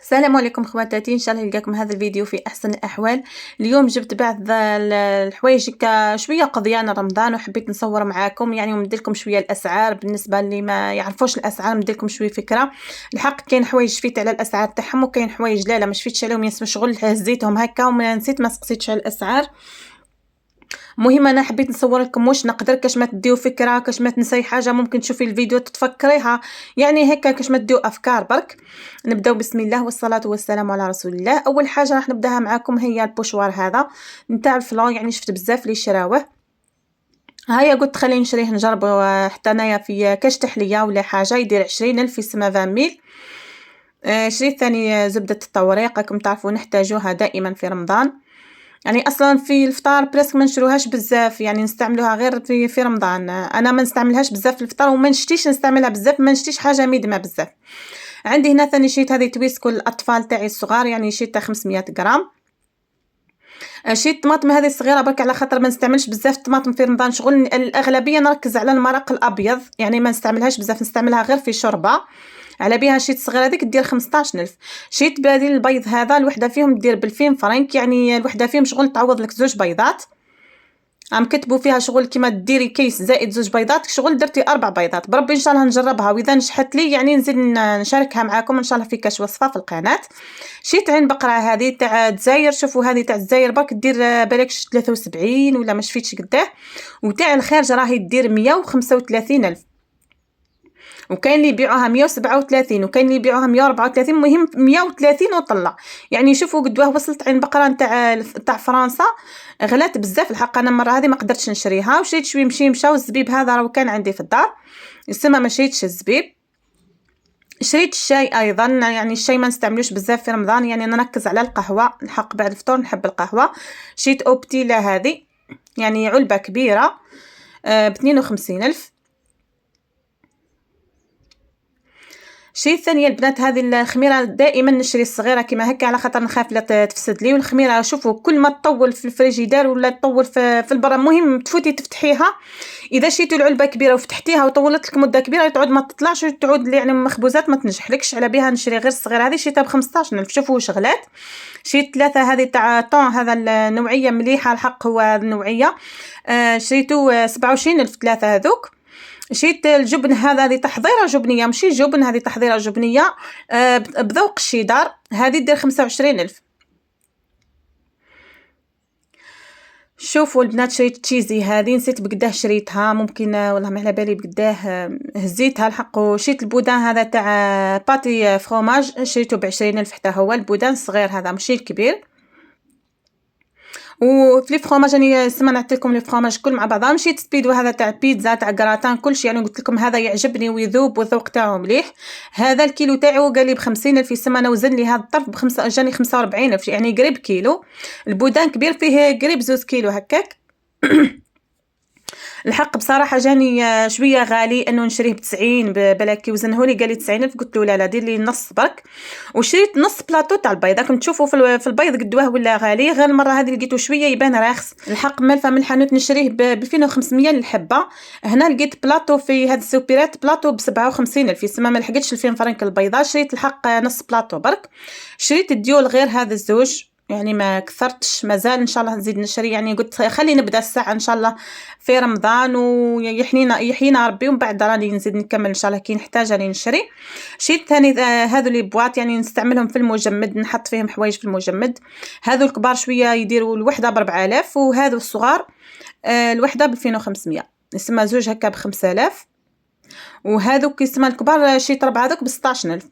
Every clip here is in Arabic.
السلام عليكم خواتاتي، ان شاء الله يلقاكم هذا الفيديو في احسن الاحوال. اليوم جبت بعض الحوايج شويه قضيان رمضان وحبيت نصور معاكم يعني وندير لكم شويه الاسعار بالنسبه اللي ما يعرفوش الاسعار، ندير لكم شويه فكره. الحق كاين حوايج شفيت على الاسعار تاعهم وكاين حوايج لا ما شفيتش عليهم، ياسم شغل هزيتهم هكا وما نسيت ما سقسيتش على الاسعار. مهم انا حبيت نصور لكم واش نقدر كاش ما تديو فكره، كاش ما تنساي حاجه ممكن تشوفي الفيديو تتفكريها، يعني هكا كاش ما تديو افكار برك. نبداو بسم الله والصلاه والسلام على رسول الله. اول حاجه راح نبداها معاكم هي البوشوار هذا نتاع الفلون، يعني شفت بزاف اللي شراوه. هيا قلت خليني نشريه نجرب حتى انايا في كاش تحليه ولا حاجه يدير 20,000 في سما 20,000. شريت ثاني زبده التوريق، راكم تعرفوا نحتاجوها دائما في رمضان، يعني اصلا في الفطار بريسك ما نشروهاش بزاف، يعني نستعملوها غير في رمضان. انا ما نستعملهاش بزاف في الفطار وما نشتيش نستعملها بزاف، ما نشتيش حاجه ميدمه بزاف. عندي هنا ثاني شيت هذه تويسكو الاطفال تاعي الصغار، يعني شيت 500 غرام. شيت الطماطم هذه الصغيره برك على خاطر ما نستعملش بزاف الطماطم في رمضان، شغل الاغلبيه نركز على المرق الابيض، يعني ما نستعملهاش بزاف، نستعملها غير في شوربه. على بها شيت صغيره هذيك دير 15,000. شيت بادي البيض هذا الوحده فيهم دير ب2000 فرنك، يعني الوحده فيهم شغل تعوض لك 2 بيضات. عم كتبوا فيها شغل كيما ديري كيس زائد 2 بيضات، شغل درتي 4 بيضات بربي. ان شاء الله نجربها واذا نجحت لي يعني نزيد نشاركها معكم ان شاء الله في كاش وصفه في القناه. شيت عين بقره هذه تاع الجزائر، شوفوا هذه تاع الجزائر برك دير بالكش 73 ولا ما شفيتش قداه، وتاع الخارج راهي دير 135,000، وكاين اللي يبيعوها 137 وكاين اللي يبيعوها 134، المهم 130 وطلع. يعني شوفوا قدوه وصلت عين بقره نتاع فرنسا، غلات بزاف الحق. انا المره هذه ما قدرتش نشريها وشريت شويه مشى، والزبيب هذا راه كان عندي في الدار السما ما شريتش الزبيب. شريت الشاي ايضا، يعني الشاي ما نستعملوش بزاف في رمضان، يعني نركز على القهوه الحق بعد الفطور نحب القهوه. شريت اوبتيلا هذه يعني علبه كبيره ب52,000. الشيء الثاني البنات هذه الخميره دائما نشري الصغيره كيما هكا على خاطر نخاف لا تفسد لي، والخميره شوفوا كل ما تطول في الفريجيدار ولا تطول في البرا، المهم تفوتي تفتحيها. اذا شريتوا العلبه كبيره وفتحتيها وطولت لك مده كبيره تعود ما تطلعش، تعود يعني مخبوزات ما تنجحلكش. على بها نشري غير الصغيره هذه شريتها ب15,000. شوفوا واش غلات. شريت 3 هذه تاع طون، هذا النوعيه مليحه الحق، هو النوعيه شريتو 27,000 3 هذوك. شريت الجبن هذه تحضيره جبنيه، ماشي جبن، هذه تحضيره جبنيه بذوق الشيدار، هذه دير 25,000. شوفوا البنات شريت تشيزي هذه نسيت بقداه شريتها، ممكن والله ما على بالي بقداه هزيتها الحق. وشريت البودان هذا تاع باتي فروماج شريته ب20,000 حتى هو البودان الصغير هذا ماشي الكبير. وفي لي فروماج راني سمعت لكم لي فروماج كل مع بعضها. مشيت سبيدو هذا تاع بيتزا تاع كراتان كلشي، يعني قلت لكم هذا يعجبني ويذوب والذوق تاعو مليح. هذا الكيلو تاعو قال لي ب50,000 في السمانه، وزن لي هذا الطرف بخمسة جاني 45,000، يعني قريب كيلو. البودان كبير فيه قريب 2 كيلو هكاك. الحق بصراحه جاني شويه غالي انه نشريه ب90، بلاكي وزنهولي قال لي 90,000، قلت له لا دير لي نص برك. وشريت نص بلاطو تاع البيض، راكم تشوفوا في البيض قدوه ولا غالي، غير المره هذه لقيته شويه يبان راخص. الحق مالفه من الحانوت نشريه ب 2500 للحبه. هنا لقيت بلاطو في هاد السوبيرات بلاطو ب57,000 في السما، ما لحقتش 2000 فرنك البيضه. شريت الحق نص بلاطو برك. شريت الديول غير هذا الزوج، يعني ما كثرتش مازال، ان شاء الله نزيد نشري، يعني قلت خلي نبدا الساعه ان شاء الله في رمضان ويحيينا ربي، ومن بعد راني نزيد نكمل ان شاء الله كي نحتاج راني نشري. شريت ثاني هذو لي بواط، يعني نستعملهم في المجمد، نحط فيهم حوايج في المجمد. هذو الكبار شويه يديروا الوحده ب4000، وهذو الصغار الوحده ب2500، يسمى زوج هكا ب5000. وهذوك يسمى الكبار شيت 4 هذوك ب16,000.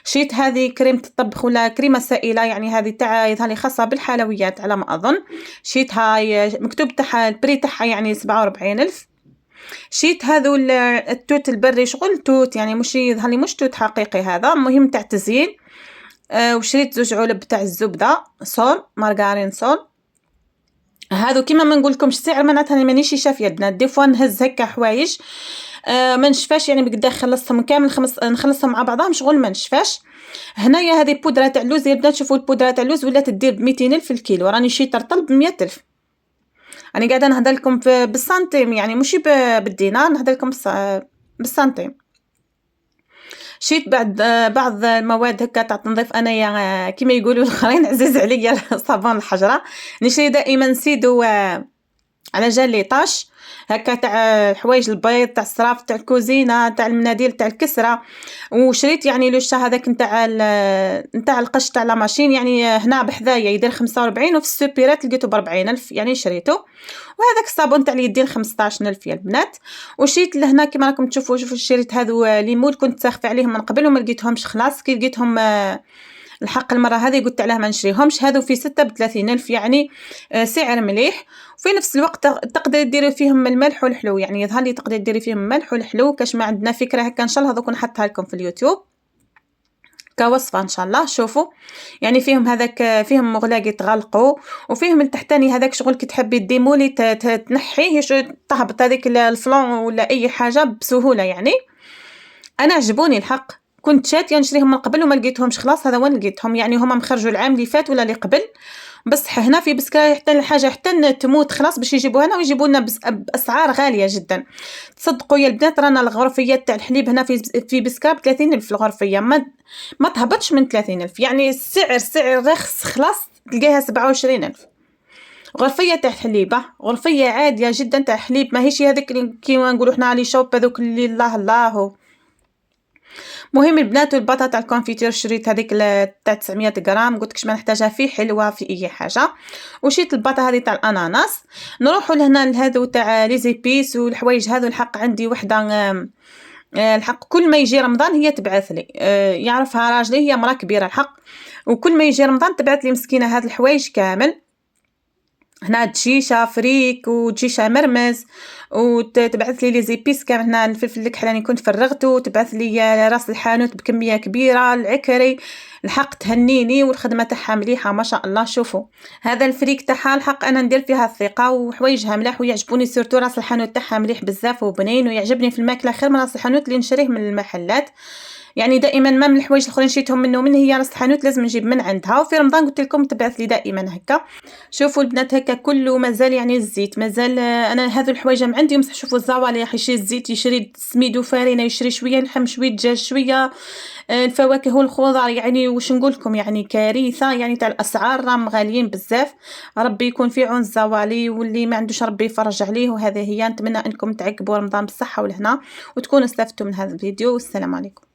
شيت هذه كريمه الطبخ ولا كريمه سائله، يعني هذه تاع يظهر لي خاصه بالحلويات على ما اظن. شيتها مكتوب تاعها البري تاعها يعني 47,000. شيت هذو التوت البري، شغل توت يعني مش يظهر لي مش توت حقيقي هذا، مهم تاع تزيين. وشريت 2 علب تاع الزبده صول مارغرين صول. هادو كيما ما نقول لكمش السعر معناتها مانيش شافيه البنات، دي فوا نهز هكا حوايج ما نشفاش، يعني بقدا خلصتهم كامل نخلصهم مع بعضهم شغل ما نشفاش. هنايا هذه بودره تاع اللوز يا بنات، شوفوا البودره تاع اللوز ولات تدير ب200,000 الكيلو، راني شيت طلب ب100,000. راني قاعده نهضر لكم بالسنتيم، يعني ماشي بالدينار، نهضر لكم بالسنتيم. شريت بعض المواد هكا تاع التنظيف انايا كيما يقولوا الاخرين عزيز عليا صابون الحجره. نشري دائما سيدو على جال لي طاش هكا تاع حوايج البيض تاع الصراف تاع الكوزينه تاع المناديل تاع الكسره. وشريت يعني لو شا هذاك نتاع القش تاع لا ماشين، يعني هنا بحذايا يدير 45 وفي السوبيرات لقيته ب40,000، يعني شريته. وهذاك الصابون تاع اللي يدير 15,000 يا البنات. وشريت لهنا كيما راكم تشوفوا شريت هذو ليمود كنت ساخفه عليهم من قبل وما لقيتهمش، خلاص كي لقيتهم الحق المره هذه قلت علاه ما نشريهمش. هذو في 6 ب30,000، يعني سعر مليح. وفي نفس الوقت تقدري ديري فيهم الملح والحلو، يعني يظهر لي تقدري ديري فيهم الملح والحلو كاش ما عندنا فكره هكا ان شاء الله دوك نحطها لكم في اليوتيوب كوصفه ان شاء الله. شوفوا يعني فيهم هذاك فيهم مغلاق يتغلقوا، وفيهم التحتاني هذاك شغل كي تحبي ديمولي تنحيه تهبط هذيك الفلون ولا اي حاجه بسهوله. يعني انا عجبوني الحق، كنت شاتيه نشريهم من قبل وما لقيتهمش، خلاص هذا وين لقيتهم، يعني هما مخرجوا العام اللي فات ولا اللي قبل. بس هنا في بسكرة حتى الحاجه حتى تموت خلاص باش يجيبوها لنا ويجيبوا لنا باسعار غاليه جدا. تصدقوا يا البنات رانا الغرفيات تاع الحليب هنا في بسكرة ب30,000 الغرفيه، ما تهبطش من 30,000، يعني سعر رخص خلاص تلقاها 27,000 غرفيه تاع حليبه، غرفيه عاديه جدا تاع حليب، ماهيش هذيك كيما نقولوا حنا لي شوب هذوك اللي الله. مهم البنات والبطاطا تاع الكونفيتير شريت هذيك تاع 900 غرام، قلت كش ما نحتاجها في حلوه في اي حاجه. وشريت البطاطا هذه تاع الاناناس. نروحوا لهنا لهذو تاع لي زيبيس والحوايج هذو. الحق عندي وحده الحق كل ما يجي رمضان هي تبعث لي، يعرفها راجلي، هي مرا كبيره الحق، وكل ما يجي رمضان تبعث لي مسكينه هاد الحوايج كامل. هنا دشيشه فريك ودشيشه مرمز، وتبعث لي زيبيس كامل. هنا الفلفل الكحلاني كنت فرغته، وتبعث لي راس الحانوت بكميه كبيره، العكري الحق تهنيني، والخدمه تاعها مليحه ما شاء الله. شوفوا هذا الفريك تاعها الحق انا ندير فيها الثقه، وحوايجها ملاح ويعجبوني، سورتو راس الحانوت تاعها مليح بزاف وبنين، ويعجبني في الماكله خير من راس الحانوت اللي نشريه من المحلات. يعني دائما ما من الحوايج الاخرين شريتهم منه من هي راس الحانوت لازم نجيب من عندها. وفي رمضان قلت لكم تبعث لي دائما هكا. شوفوا البنات هكا كله مازال، يعني الزيت مازال، انا هذو الحوايج ما عندي يمسح. شوفوا الزوالي يا اخي يشري الزيت، يشري سميدو فرينه، يشري شويه لحم شويه دجاج شويه الفواكه والخضار، يعني واش نقول لكم يعني كارثه، يعني تاع الاسعار راهم غاليين بزاف. ربي يكون في عون الزوالي، واللي ما عندوش ربي يفرج عليه. وهذه هي، نتمنى انكم تعقبوا رمضان بالصحه والهنا وتكونوا استفدتوا من هذا الفيديو، والسلام عليكم.